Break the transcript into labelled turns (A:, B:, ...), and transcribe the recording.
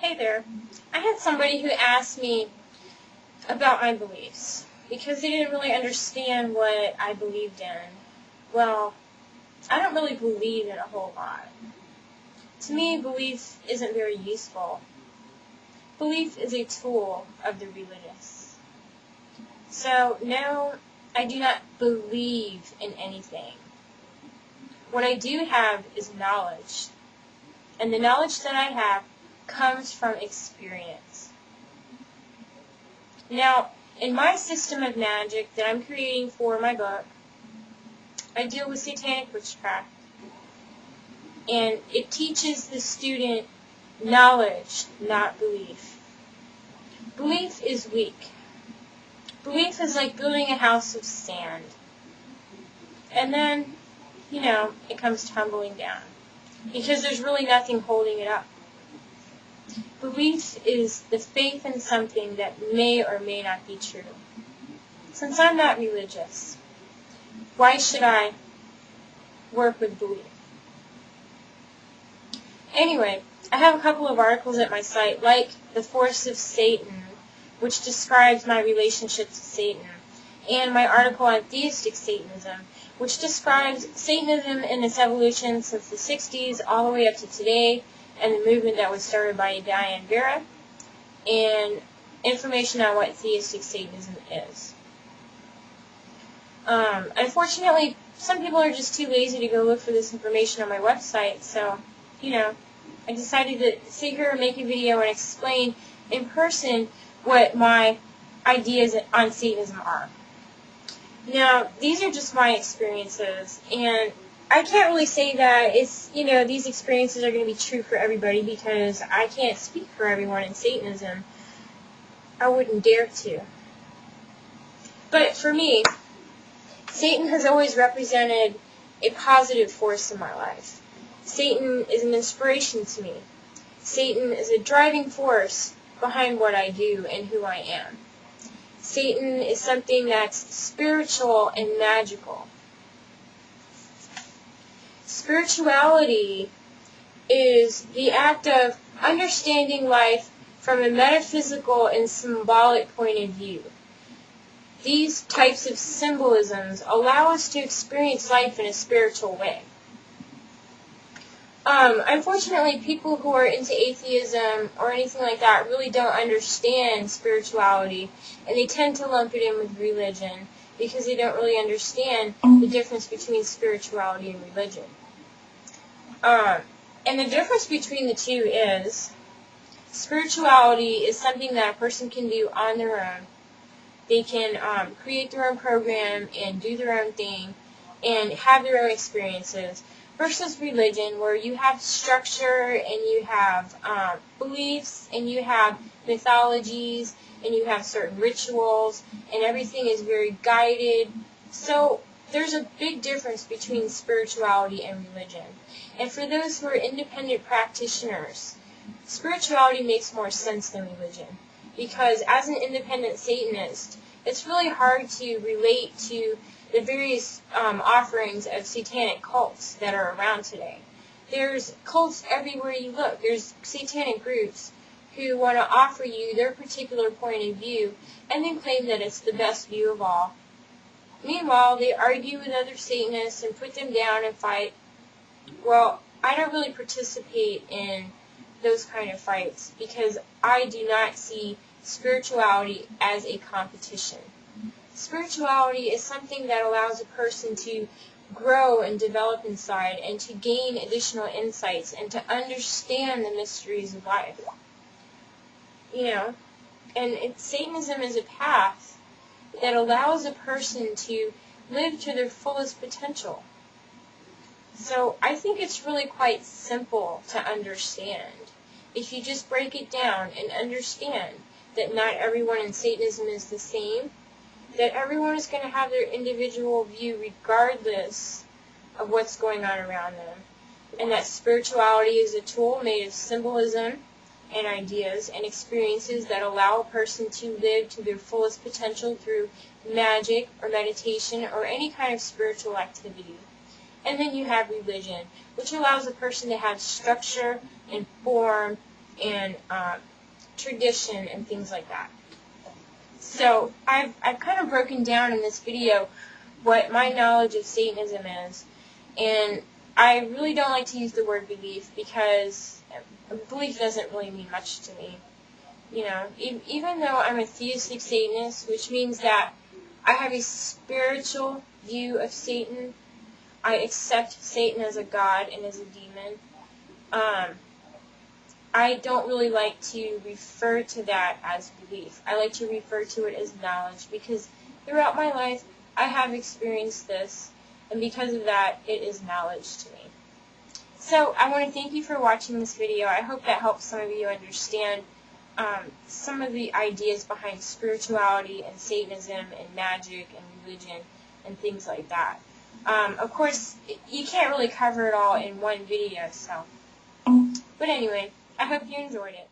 A: Hey there. I had somebody who asked me about my beliefs because they didn't really understand what I believed in. Well, I don't really believe in a whole lot. To me, belief isn't very useful. Belief is a tool of the religious. So, no, I do not believe in anything. What I do have is knowledge. And the knowledge that I have comes from experience. Now, in my system of magic that I'm creating for my book, I deal with satanic witchcraft. And it teaches the student knowledge, not belief. Belief is weak. Belief is like building a house of sand. And then, it comes tumbling down. Because there's really nothing holding it up. Belief is the faith in something that may or may not be true. Since I'm not religious, why should I work with belief? Anyway, I have a couple of articles at my site, like The Force of Satan, which describes my relationship to Satan, and my article on Theistic Satanism, which describes Satanism and its evolution since the 60s all the way up to today, and the movement that was started by Diane Vera, and information on what Theistic Satanism is. Unfortunately, some people are just too lazy to go look for this information on my website, so, I decided to sit here and make a video and explain in person what my ideas on Satanism are. Now, these are just my experiences, and I can't really say that these experiences are going to be true for everybody because I can't speak for everyone in Satanism. I wouldn't dare to. But for me, Satan has always represented a positive force in my life. Satan is an inspiration to me. Satan is a driving force behind what I do and who I am. Satan is something that's spiritual and magical. Spirituality is the act of understanding life from a metaphysical and symbolic point of view. These types of symbolisms allow us to experience life in a spiritual way. Unfortunately, people who are into atheism or anything like that really don't understand spirituality, and they tend to lump it in with religion because they don't really understand the difference between spirituality and religion. And the difference between the two is spirituality is something that a person can do on their own. They can create their own program and do their own thing and have their own experiences, versus religion, where you have structure and you have beliefs and you have mythologies and you have certain rituals and everything is very guided. So there's a big difference between spirituality and religion. And for those who are independent practitioners, spirituality makes more sense than religion. Because as an independent Satanist, it's really hard to relate to the various offerings of satanic cults that are around today. There's cults everywhere you look. There's satanic groups who want to offer you their particular point of view and then claim that it's the best view of all. Meanwhile, they argue with other Satanists and put them down and fight. Well, I don't really participate in those kind of fights because I do not see spirituality as a competition. Spirituality is something that allows a person to grow and develop inside and to gain additional insights and to understand the mysteries of life. And Satanism is a path that allows a person to live to their fullest potential. So I think it's really quite simple to understand if you just break it down and understand that not everyone in Satanism is the same, that everyone is going to have their individual view regardless of what's going on around them, and that spirituality is a tool made of symbolism and ideas and experiences that allow a person to live to their fullest potential through magic or meditation or any kind of spiritual activity. And then you have religion, which allows a person to have structure and form and tradition and things like that. So I've kind of broken down in this video what my knowledge of Satanism is, and I really don't like to use the word belief because belief doesn't really mean much to me. You know, even though I'm a theistic Satanist, which means that I have a spiritual view of Satan, I accept Satan as a god and as a demon. I don't really like to refer to that as belief. I like to refer to it as knowledge because throughout my life I have experienced this, and because of that it is knowledge to me. So I want to thank you for watching this video. I hope that helps some of you understand some of the ideas behind spirituality and Satanism and magic and religion and things like that. Of course, you can't really cover it all in one video, so. But anyway, I hope you enjoyed it.